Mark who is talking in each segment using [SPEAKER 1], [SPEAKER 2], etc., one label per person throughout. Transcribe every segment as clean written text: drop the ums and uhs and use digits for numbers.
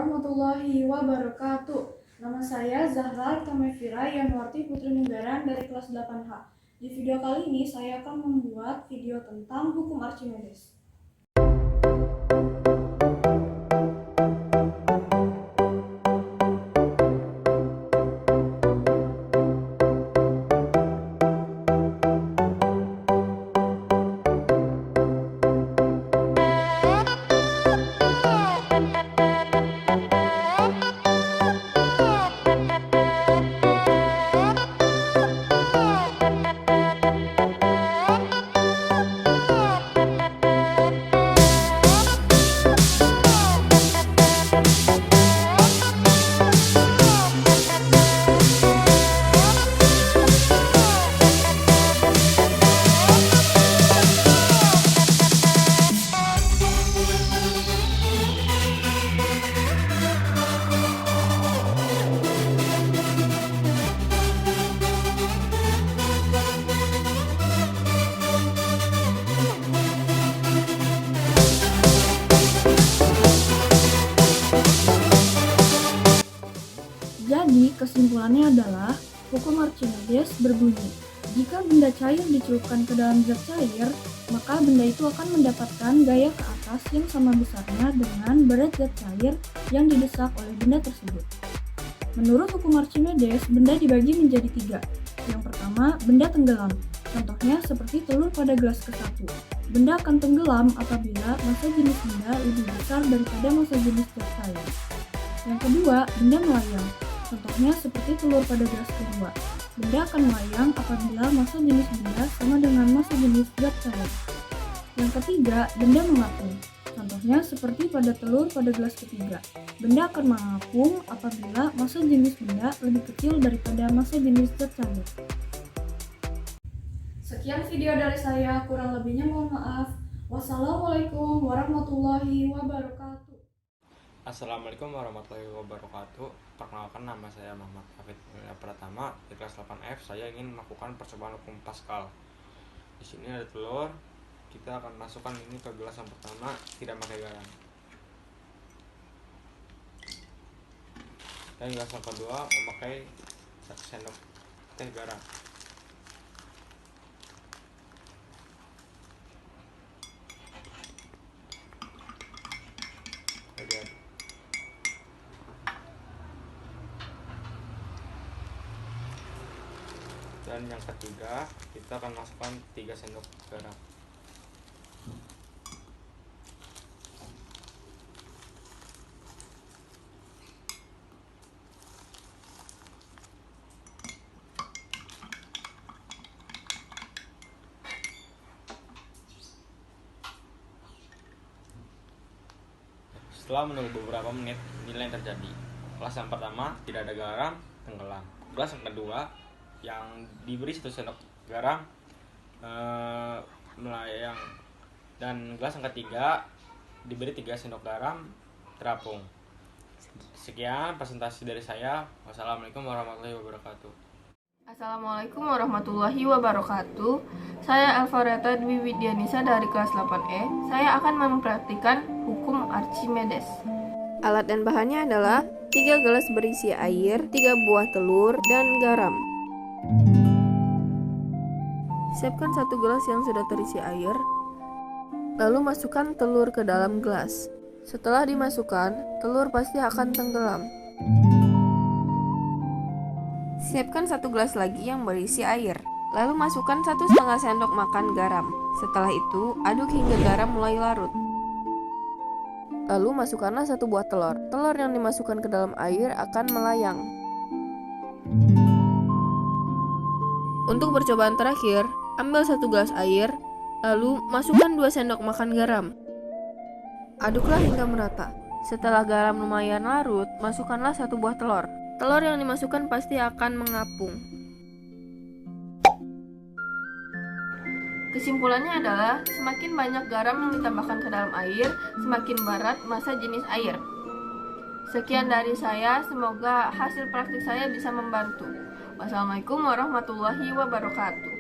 [SPEAKER 1] warahmatullahi wabarakatuh. Nama saya Zahra Tamefira Yanwarti Putri Munggaran dari kelas 8H. Di video kali ini saya akan membuat video tentang hukum Archimedes. Jadi, kesimpulannya adalah hukum Archimedes berbunyi, jika benda cair dicelupkan ke dalam zat cair, maka benda itu akan mendapatkan gaya ke atas yang sama besarnya dengan berat zat cair yang didesak oleh benda tersebut. Menurut hukum Archimedes, benda dibagi menjadi 3. Yang pertama, benda tenggelam. Contohnya seperti telur pada gelas ke-1. Benda akan tenggelam apabila massa jenis benda lebih besar daripada massa jenis zat cair. Yang kedua, benda melayang. Contohnya seperti telur pada gelas kedua. Benda akan melayang apabila massa jenis benda sama dengan massa jenis zat cair. Yang ketiga, benda mengapung. Contohnya seperti pada telur pada gelas ketiga. Benda akan mengapung apabila massa jenis benda lebih kecil daripada massa jenis zat cair. Sekian video dari saya, kurang lebihnya mohon maaf. Wassalamualaikum warahmatullahi wabarakatuh.
[SPEAKER 2] Assalamualaikum warahmatullahi wabarakatuh. Perkenalkan, nama saya Muhammad Hafid Pratama di kelas 8F. Saya ingin melakukan percobaan hukum Pascal. Di sini ada telur. Kita akan masukkan ini ke gelas yang pertama, tidak pakai garam. Dan gelas yang kedua memakai 1 sendok teh garam. Dan yang ketiga, kita akan masukkan 3 sendok garam. Setelah menunggu beberapa menit, inilah yang terjadi. Gelas yang pertama tidak ada garam, tenggelam. Gelas yang kedua yang diberi 1 sendok garam melayang, dan gelas yang ketiga diberi 3 sendok garam terapung. Sekian presentasi dari saya. Wassalamualaikum warahmatullahi wabarakatuh.
[SPEAKER 3] Assalamualaikum warahmatullahi wabarakatuh. Saya Alfareta Dwi Widyanisa dari kelas 8E. Saya akan mempraktikkan hukum Archimedes. Alat dan bahannya adalah 3 gelas berisi air, 3 buah telur, dan garam. Siapkan 1 gelas yang sudah terisi air, lalu masukkan telur ke dalam gelas. Setelah dimasukkan, telur pasti akan tenggelam. Siapkan 1 gelas lagi yang berisi air, lalu masukkan 1,5 sendok makan garam. Setelah itu, aduk hingga garam mulai larut. Lalu masukkanlah 1 buah telur. Telur yang dimasukkan ke dalam air akan melayang. Untuk percobaan terakhir, ambil 1 gelas air, lalu masukkan 2 sendok makan garam. Aduklah hingga merata. Setelah garam lumayan larut, masukkanlah 1 buah telur. Telur yang dimasukkan pasti akan mengapung. Kesimpulannya adalah, semakin banyak garam yang ditambahkan ke dalam air, semakin berat massa jenis air. Sekian dari saya, semoga hasil praktik saya bisa membantu. Wassalamualaikum warahmatullahi wabarakatuh.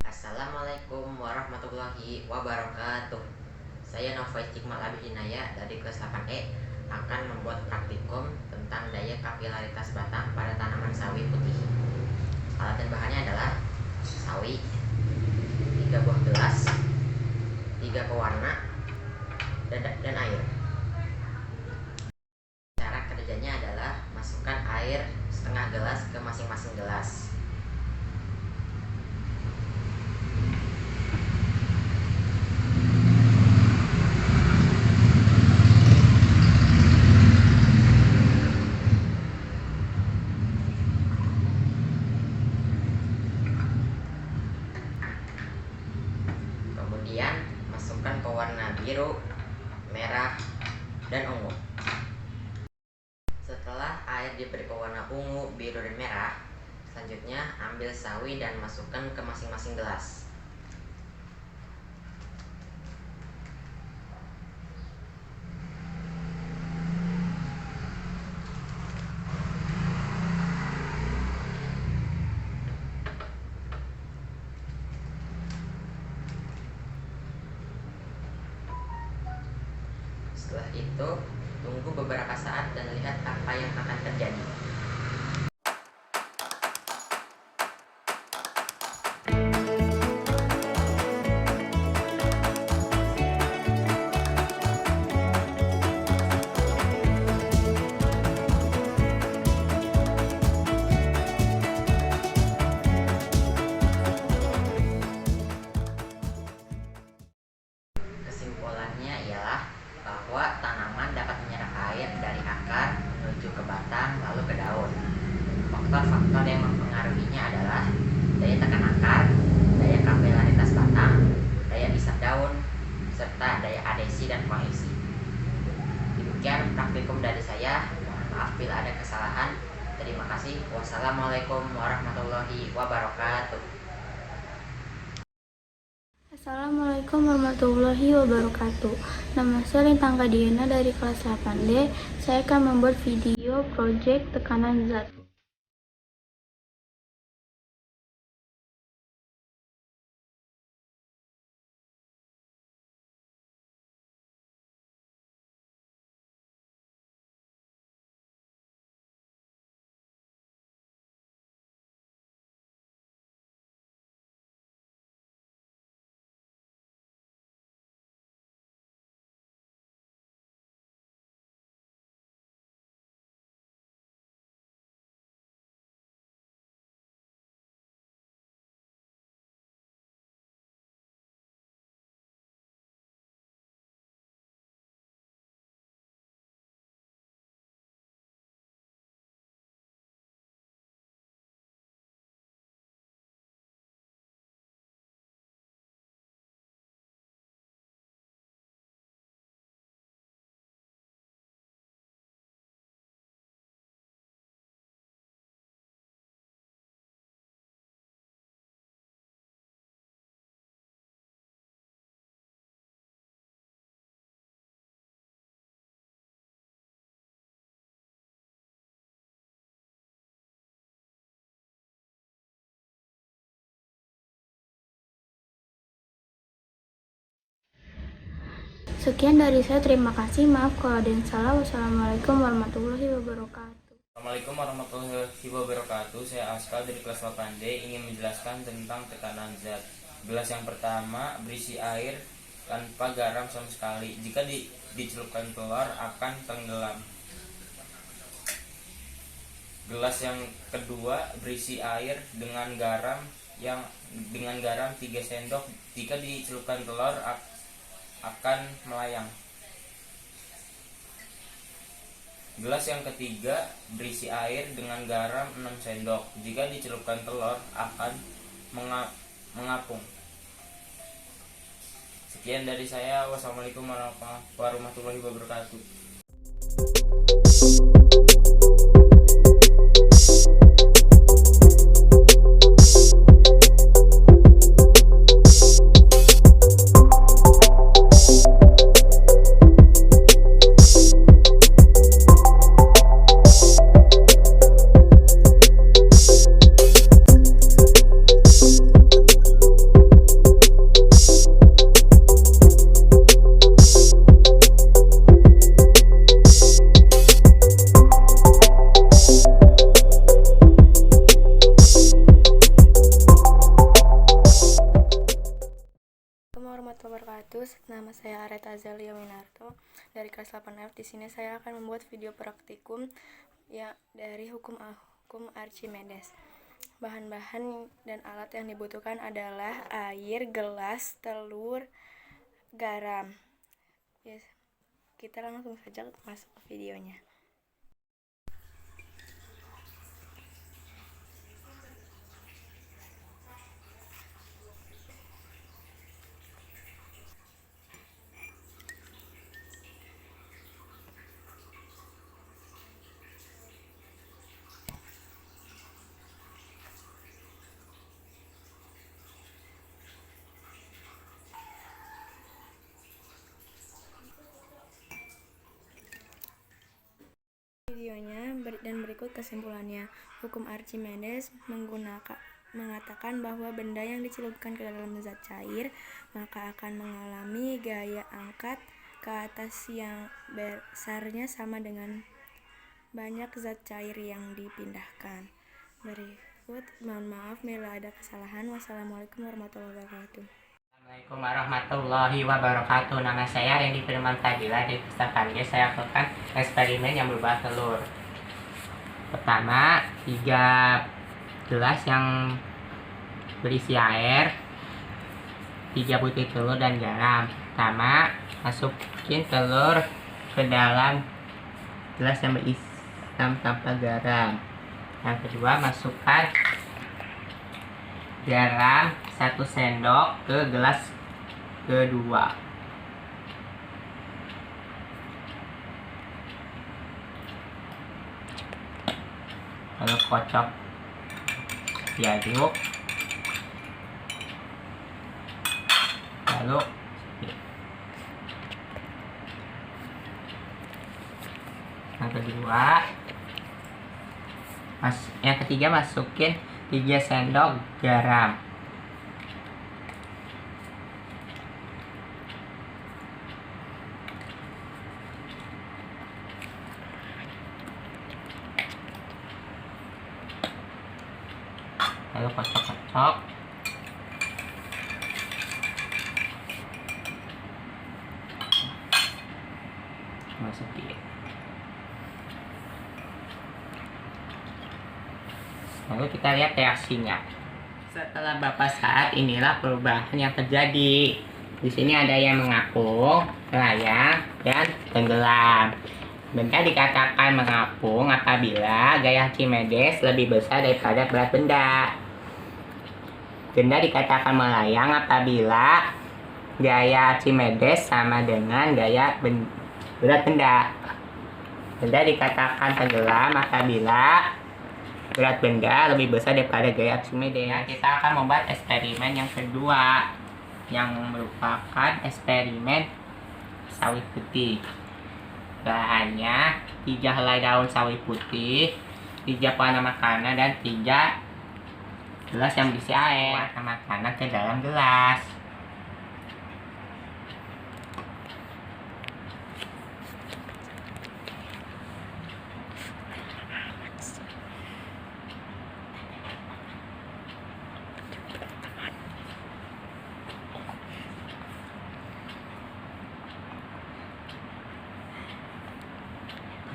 [SPEAKER 4] Assalamualaikum warahmatullahi wabarakatuh. Saya Nova Istiqmal Abi Hinaya dari kelas 8E akan membuat praktikum tentang daya kapilaritas batang pada tanaman sawi putih. Alat dan bahannya adalah sawi, 3 buah gelas, 3 pewarna, dan air. Cara kerjanya adalah masukkan air setengah gelas ke masing-masing gelas. Kemudian masukkan pewarna biru, merah, dan ungu. Setelah air diberi pewarna ungu, biru, dan merah, selanjutnya ambil sawi dan masukkan ke masing-masing gelas. Setelah itu, tunggu beberapa saat dan lihat apa yang akan terjadi. Kesimpulannya ialah bahwa tanaman dapat menyerap air dari akar menuju ke batang lalu ke daun. Faktor-faktor yang mempengaruhinya adalah daya tekan akar, daya kapilaritas batang, daya isap daun, serta daya adhesi dan kohesi. Demikian praktikum dari saya. Mohon maaf bila ada kesalahan. Terima kasih. Wassalamualaikum warahmatullahi wabarakatuh.
[SPEAKER 5] Assalamualaikum warahmatullahi wabarakatuh. Nama saya Lintang Kadiana dari kelas 8D. Saya akan membuat video proyek tekanan zat. Sekian dari saya, terima kasih. Maaf kalau ada yang salah. Wassalamualaikum warahmatullahi wabarakatuh.
[SPEAKER 2] Assalamualaikum warahmatullahi wabarakatuh. Saya Askal dari kelas 8D ingin menjelaskan tentang tekanan zat. Gelas yang pertama berisi air tanpa garam sama sekali. Jika dicelupkan telur akan tenggelam. Gelas yang kedua berisi air dengan garam 3 sendok. Jika dicelupkan telur akan melayang. Gelas yang ketiga berisi air dengan garam 6 sendok. Jika dicelupkan telur akan mengapung. Sekian dari saya. Wassalamualaikum warahmatullahi wabarakatuh.
[SPEAKER 5] Reta Zelia Winarto dari kelas 8F. Di sini saya akan membuat video praktikum ya dari hukum Archimedes. Bahan-bahan dan alat yang dibutuhkan adalah air, gelas, telur, garam. Yes. Kita langsung saja masuk ke videonya. Videonya dan berikut kesimpulannya. Hukum Archimedes mengatakan bahwa benda yang dicelupkan ke dalam zat cair maka akan mengalami gaya angkat ke atas yang besarnya sama dengan banyak zat cair yang dipindahkan. Berikut, mohon maaf bila ada kesalahan. Wassalamualaikum warahmatullahi wabarakatuh.
[SPEAKER 4] Assalamualaikum warahmatullahi wabarakatuh. Nama saya Randy Firman Fadila dari Pustaka G. Saya lakukan eksperimen yang berupa telur. Pertama, 3 gelas yang berisi air, 3 butir telur dan garam. Pertama, masukin telur ke dalam gelas yang berisi tanpa garam. Yang kedua, masukkan garam 1 sendok ke gelas kedua. Lalu kocok diaduk. Lalu yang ketiga masukin 3 sendok garam. Lalu kocok-kocok. Masukin. Lalu kita lihat reaksinya. Setelah beberapa saat, inilah perubahan yang terjadi. Di sini ada yang mengapung, melayang, dan tenggelam. Benda dikatakan mengapung apabila gaya Archimedes lebih besar daripada berat benda. Benda dikatakan melayang apabila gaya Archimedes sama dengan gaya berat benda. Benda dikatakan tenggelam apabila berat benda lebih besar daripada gaya Archimedes. Nah, kita akan membuat eksperimen yang kedua, yang merupakan eksperimen sawi putih. Bahannya 3 helai daun sawi putih, 3 pewarna makanan, dan 3 gelas yang berisi air. Pewarna makanan ke dalam gelas.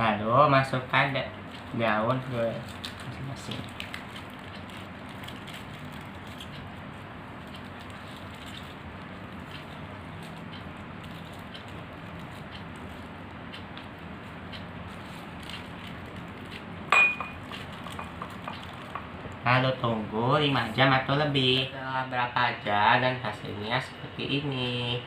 [SPEAKER 4] Lalu masukkan daun ke masing-masing. Lalu tunggu 5 jam atau lebih. Setelah berapa jam dan hasilnya seperti ini.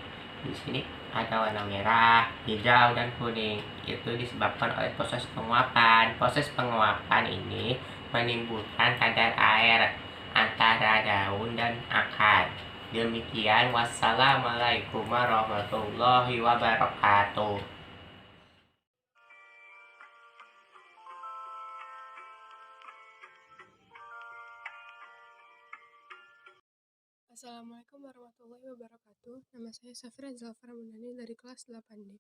[SPEAKER 4] Di sini ada warna merah, hijau, dan kuning. Itu disebabkan oleh proses penguapan. Proses penguapan ini menimbulkan kadar air antara daun dan akar. Demikian, wassalamualaikum warahmatullahi wabarakatuh.
[SPEAKER 6] Assalamualaikum warahmatullahi wabarakatuh. Nama saya Safira Zalfar Mundani dari kelas 8D.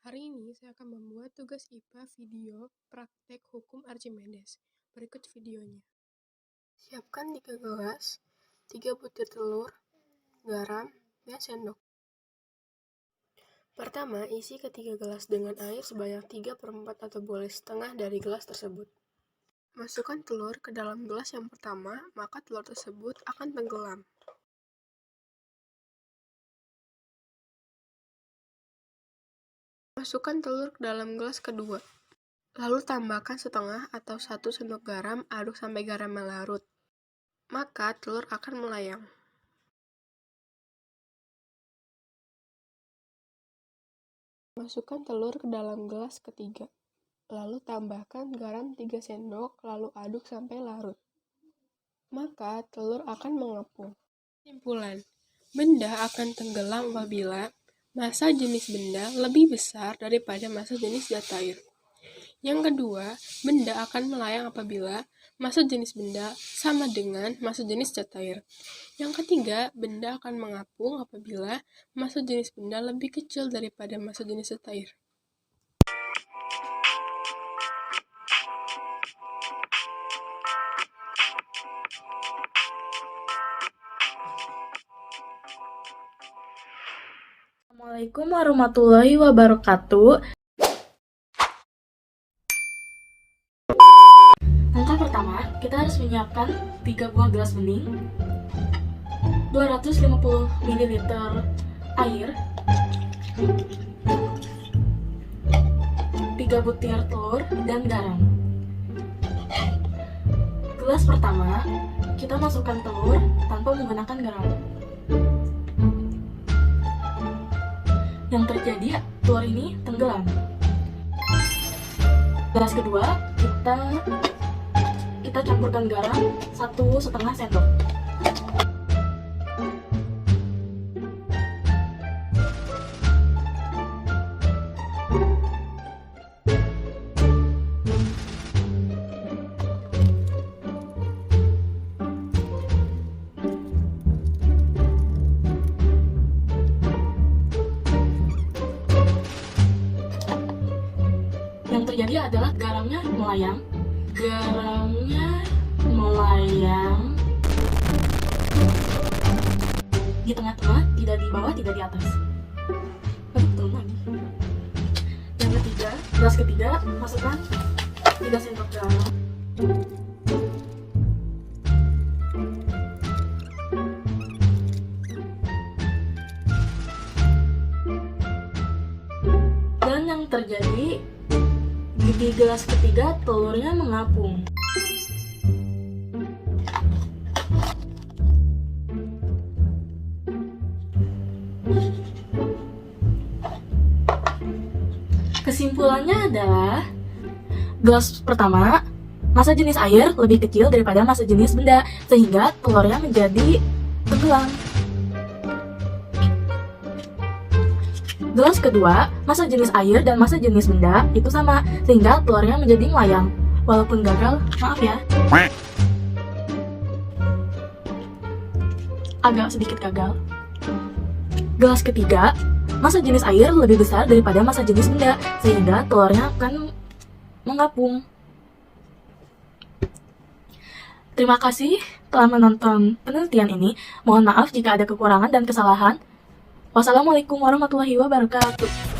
[SPEAKER 6] Hari ini saya akan membuat tugas IPA video praktek hukum Archimedes. Berikut videonya. Siapkan 3 gelas, 3 butir telur, garam, dan sendok. Pertama, isi ketiga gelas dengan air sebanyak 3/4 atau boleh setengah dari gelas tersebut. Masukkan telur ke dalam gelas yang pertama, maka telur tersebut akan tenggelam. Masukkan telur ke dalam gelas kedua. Lalu tambahkan setengah atau 1 sendok garam, aduk sampai garamnya larut. Maka telur akan melayang. Masukkan telur ke dalam gelas ketiga. Lalu tambahkan garam 3 sendok, lalu aduk sampai larut. Maka telur akan mengepung. Kesimpulan, benda akan tenggelam apabila massa jenis benda lebih besar daripada massa jenis zat cair. Yang kedua, benda akan melayang apabila massa jenis benda sama dengan massa jenis zat cair. Yang ketiga, benda akan mengapung apabila massa jenis benda lebih kecil daripada massa jenis zat cair.
[SPEAKER 7] Assalamualaikum warahmatullahi wabarakatuh. Langkah pertama, kita harus menyiapkan 3 buah gelas bening, 250 ml air, 3 butir telur, dan garam. Gelas pertama, kita masukkan telur tanpa menggunakan garam. Yang terjadi, telur ini tenggelam. Gelas kedua, kita campurkan garam 1,5 sendok. Yang terjadi adalah garamnya melayang di tengah-tengah, tidak di bawah, tidak di atas. Turun lagi. Yang ketiga, gelas ketiga, masukkan 3 sendok garam. Dan yang terjadi, di gelas ketiga telurnya mengapung. Kesimpulannya adalah, gelas pertama, massa jenis air lebih kecil daripada massa jenis benda, sehingga telurnya menjadi tenggelam. Gelas kedua, massa jenis air dan massa jenis benda itu sama, sehingga telurnya menjadi melayang. Walaupun gagal, maaf ya. Agak sedikit gagal. Gelas ketiga, massa jenis air lebih besar daripada massa jenis benda, sehingga telurnya akan mengapung. Terima kasih telah menonton penelitian ini. Mohon maaf jika ada kekurangan dan kesalahan. Wassalamualaikum warahmatullahi wabarakatuh.